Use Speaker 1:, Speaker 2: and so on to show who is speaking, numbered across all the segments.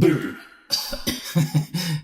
Speaker 1: Boo!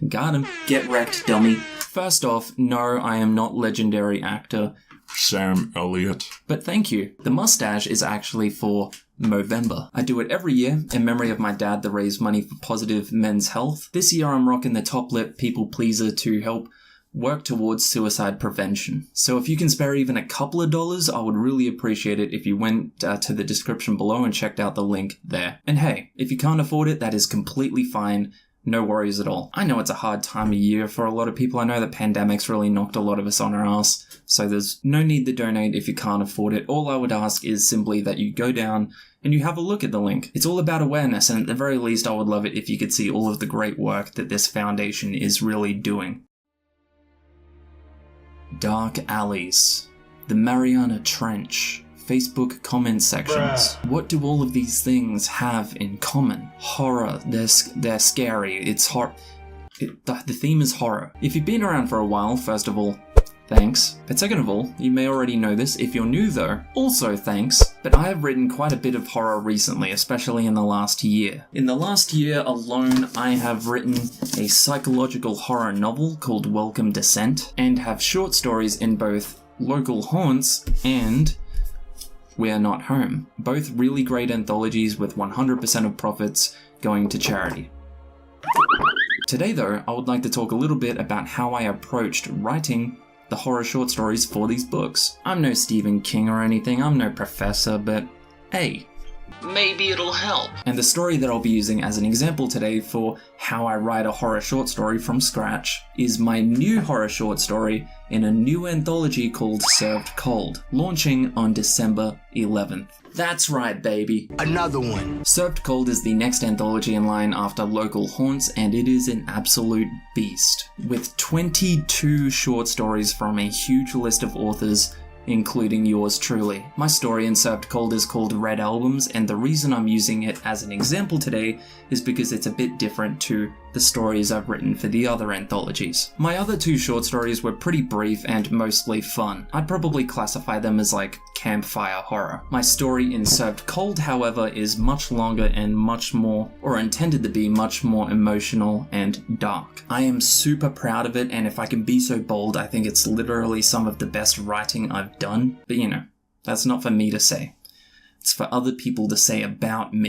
Speaker 1: Got him. Get wrecked, dummy. First off, no, I am not legendary actor
Speaker 2: Sam Elliott.
Speaker 1: But thank you. The mustache is actually for Movember. I do it every year in memory of my dad to raise money for positive men's health. This year I'm rocking the top lip people pleaser to help work towards suicide prevention. So if you can spare even a couple of dollars, I would really appreciate it if you went to the description below and checked out the link there. And hey, if you can't afford it, that is completely fine. No worries at all. I know it's a hard time of year for a lot of people. I know the pandemic's really knocked a lot of us on our ass, so there's no need to donate if you can't afford it. All I would ask is simply that you go down and you have a look at the link. It's all about awareness, and at the very least I would love it if you could see all of the great work that this foundation is really doing. Dark alleys. The Mariana Trench. Facebook comment sections. What do all of these things have in common? Horror. They're scary. It's the theme is horror. If you've been around for a while, first of all, thanks. But second of all, you may already know this. If you're new though, also thanks. But I have written quite a bit of horror recently, especially in the last year. In the last year alone, I have written a psychological horror novel called Welcome Descent, and have short stories in both Local Haunts and We're Not Home. Both really great anthologies with 100% of profits going to charity. Today though, I would like to talk a little bit about how I approached writing the horror short stories for these books. I'm no Stephen King or anything, I'm no professor, but hey, maybe it'll help. And the story that I'll be using as an example today for how I write a horror short story from scratch is my new horror short story in a new anthology called Served Cold, launching on December 11th. That's right, baby. Another one. Served Cold is the next anthology in line after Local Haunts, and it is an absolute beast. With 22 short stories from a huge list of authors, including yours truly. My story in Served Cold is called Red Albums, and the reason I'm using it as an example today is because it's a bit different to the stories I've written for the other anthologies. My other two short stories were pretty brief and mostly fun. I'd probably classify them as like campfire horror. My story in Served Cold, however, is much longer and much more, or intended to be much more emotional and dark. I am super proud of it, and if I can be so bold, I think it's literally some of the best writing I've done. But you know, that's not for me to say. It's for other people to say about me.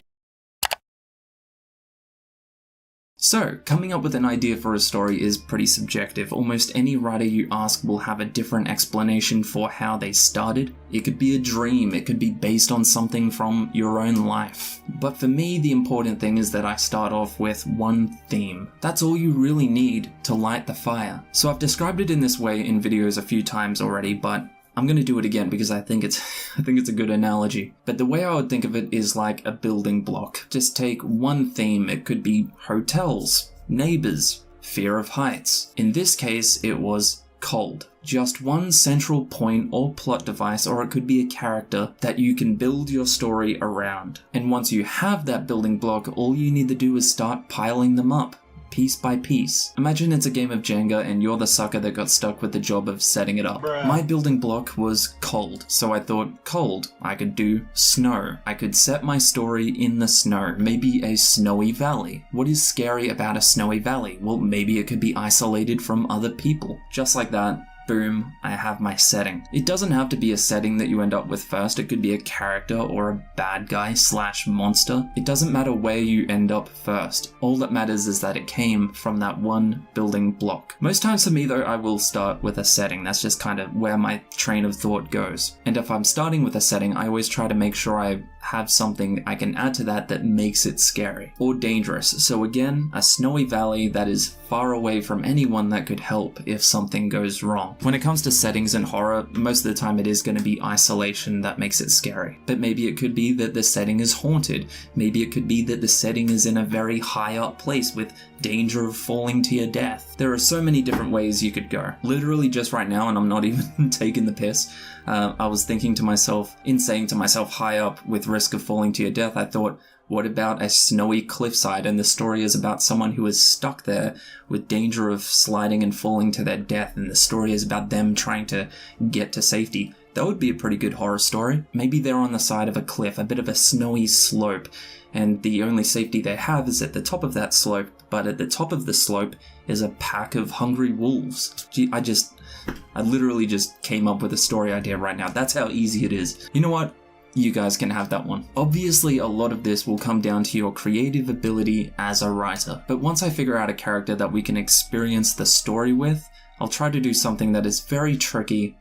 Speaker 1: So, coming up with an idea for a story is pretty subjective. Almost any writer you ask will have a different explanation for how they started. It could be a dream, it could be based on something from your own life. But for me, the important thing is that I start off with one theme. That's all you really need to light the fire. So I've described it in this way in videos a few times already, but I'm going to do it again because I think it's a good analogy. But the way I would think of it is like a building block. Just take one theme. It could be hotels, neighbors, fear of heights. In this case, it was cold. Just one central point or plot device, or it could be a character that you can build your story around. And once you have that building block, all you need to do is start piling them up, piece by piece. Imagine it's a game of Jenga and you're the sucker that got stuck with the job of setting it up. My building block was cold, so I thought, cold, I could do snow. I could set my story in the snow, maybe a snowy valley. What is scary about a snowy valley? Well, maybe it could be isolated from other people. Just like that, boom, I have my setting. It doesn't have to be a setting that you end up with first. It could be a character or a bad guy / monster. It doesn't matter where you end up first. All that matters is that it came from that one building block. Most times for me though, I will start with a setting. That's just kind of where my train of thought goes. And if I'm starting with a setting, I always try to make sure I have something I can add to that makes it scary or dangerous. So again, a snowy valley that is far away from anyone that could help if something goes wrong. When it comes to settings in horror, most of the time it is going to be isolation that makes it scary. But maybe it could be that the setting is haunted. Maybe it could be that the setting is in a very high up place with danger of falling to your death. There are so many different ways you could go. Literally just right now, and I'm not even taking the piss, I was thinking to myself, in saying to myself high up with risk of falling to your death, I thought, what about a snowy cliffside? And the story is about someone who is stuck there with danger of sliding and falling to their death. And the story is about them trying to get to safety. That would be a pretty good horror story. Maybe they're on the side of a cliff, a bit of a snowy slope, and the only safety they have is at the top of that slope, but at the top of the slope is a pack of hungry wolves. Gee, I literally just came up with a story idea right now. That's how easy it is. You know what? You guys can have that one. Obviously, a lot of this will come down to your creative ability as a writer, but once I figure out a character that we can experience the story with, I'll try to do something that is very tricky,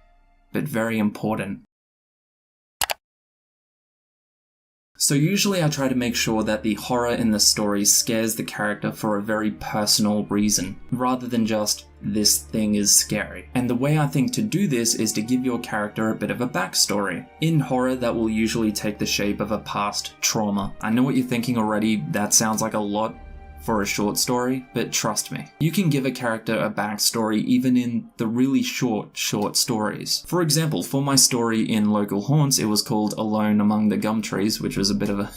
Speaker 1: but very important. So usually I try to make sure that the horror in the story scares the character for a very personal reason, rather than just, this thing is scary. And the way I think to do this is to give your character a bit of a backstory. In horror, that will usually take the shape of a past trauma. I know what you're thinking already, that sounds like a lot for a short story, but trust me, you can give a character a backstory even in the really short stories. For example, for my story in Local Haunts, it was called Alone Among the Gum Trees, which was a bit of a...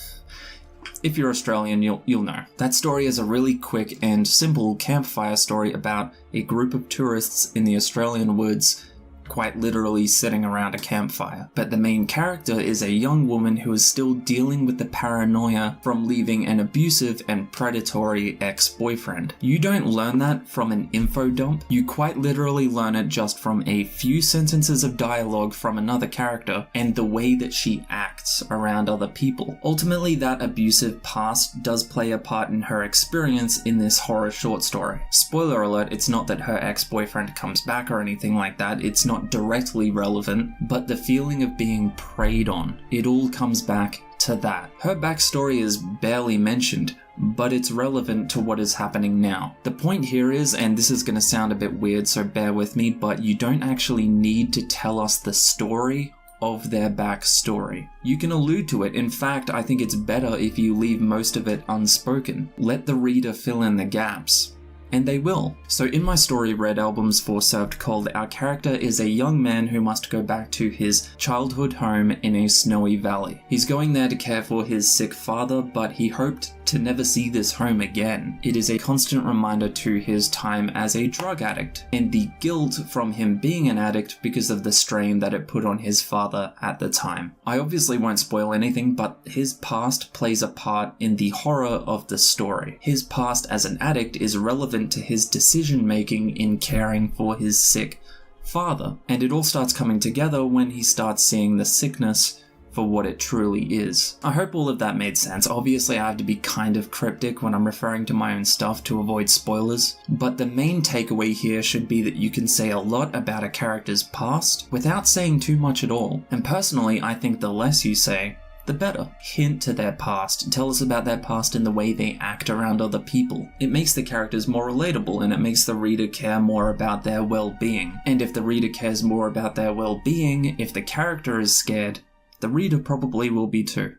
Speaker 1: If you're Australian, you'll know. That story is a really quick and simple campfire story about a group of tourists in the Australian woods quite literally sitting around a campfire. But the main character is a young woman who is still dealing with the paranoia from leaving an abusive and predatory ex-boyfriend. You don't learn that from an info dump, you quite literally learn it just from a few sentences of dialogue from another character and the way that she acts around other people. Ultimately, that abusive past does play a part in her experience in this horror short story. Spoiler alert, it's not that her ex-boyfriend comes back or anything like that, it's not directly relevant, but the feeling of being preyed on, it all comes back to that. Her backstory is barely mentioned, but it's relevant to what is happening now. The point here is, and this is going to sound a bit weird, so bear with me, but you don't actually need to tell us the story of their backstory. You can allude to it. In fact, I think it's better if you leave most of it unspoken. Let the reader fill in the gaps. And they will. So in my story Red Albums for Served Cold, our character is a young man who must go back to his childhood home in a snowy valley. He's going there to care for his sick father, but he hoped to never see this home again. It is a constant reminder to his time as a drug addict, and the guilt from him being an addict because of the strain that it put on his father at the time. I obviously won't spoil anything, but his past plays a part in the horror of the story. His past as an addict is relevant to his decision making in caring for his sick father, and it all starts coming together when he starts seeing the sickness for what it truly is. I hope all of that made sense. Obviously I have to be kind of cryptic when I'm referring to my own stuff to avoid spoilers, but the main takeaway here should be that you can say a lot about a character's past without saying too much at all. And personally, I think the less you say, the better. Hint to their past. Tell us about their past in the way they act around other people. It makes the characters more relatable, and it makes the reader care more about their well-being. And if the reader cares more about their well-being, if the character is scared, the reader probably will be too.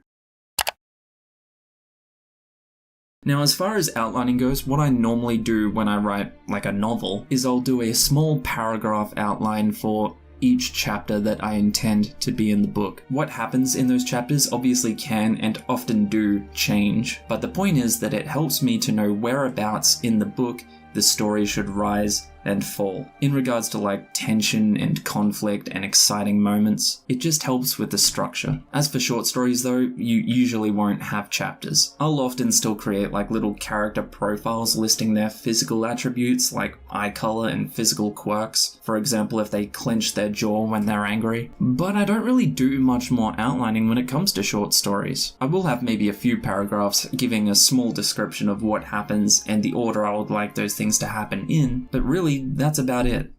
Speaker 1: Now, as far as outlining goes, what I normally do when I write like a novel is I'll do a small paragraph outline for each chapter that I intend to be in the book. What happens in those chapters obviously can and often do change, but the point is that it helps me to know whereabouts in the book the story should rise and fall. In regards to like tension and conflict and exciting moments, it just helps with the structure. As for short stories though, you usually won't have chapters. I'll often still create like little character profiles listing their physical attributes like eye color and physical quirks. For example, if they clench their jaw when they're angry. But I don't really do much more outlining when it comes to short stories. I will have maybe a few paragraphs giving a small description of what happens and the order I would like those things to happen in, but really that's about it.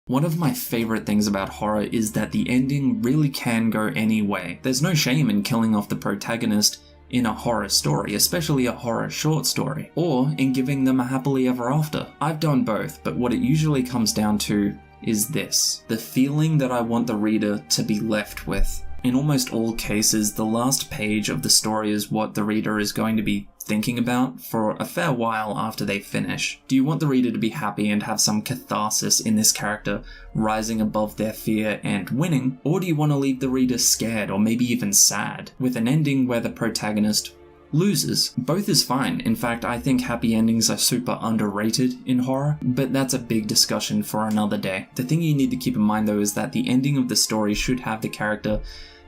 Speaker 1: One of my favorite things about horror is that the ending really can go any way. There's no shame in killing off the protagonist in a horror story, especially a horror short story, or in giving them a happily ever after. I've done both, but what it usually comes down to is this: the feeling that I want the reader to be left with. In almost all cases, the last page of the story is what the reader is going to be thinking about for a fair while after they finish. Do you want the reader to be happy and have some catharsis in this character rising above their fear and winning, or do you want to leave the reader scared or maybe even sad, with an ending where the protagonist losers. Both is fine. In fact, I think happy endings are super underrated in horror, but that's a big discussion for another day. The thing you need to keep in mind though is that the ending of the story should have the character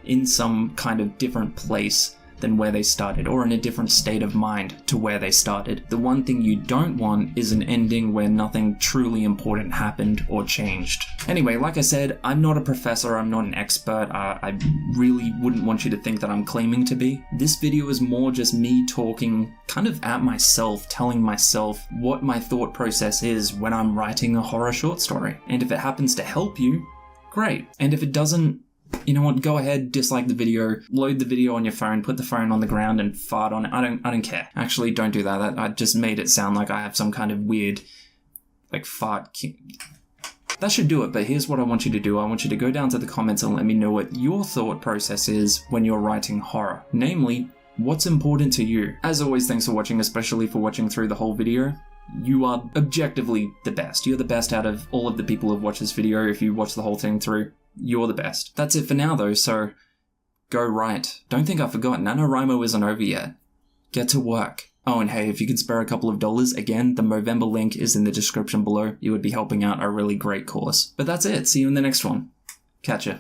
Speaker 1: in some kind of different place than where they started, or in a different state of mind to where they started. The one thing you don't want is an ending where nothing truly important happened or changed. Anyway, like I said, I'm not a professor, I'm not an expert, I really wouldn't want you to think that I'm claiming to be. This video is more just me talking kind of at myself, telling myself what my thought process is when I'm writing a horror short story. And if it happens to help you, great. And if it doesn't, you know what, go ahead, dislike the video, load the video on your phone, put the phone on the ground and fart on it. I don't care. Actually, don't do that. I just made it sound like I have some kind of weird, like, fart. That should do it, but here's what I want you to do. I want you to go down to the comments and let me know what your thought process is when you're writing horror. Namely, what's important to you? As always, thanks for watching, especially for watching through the whole video. You are objectively the best. You're the best out of all of the people who've watched this video. If you watch the whole thing through, you're the best. That's it for now though, so go write. Don't think I've forgotten, NaNoWriMo isn't over yet. Get to work. Oh, and hey, if you could spare a couple of dollars, again, the Movember link is in the description below. You would be helping out a really great cause. But that's it. See you in the next one. Catch ya.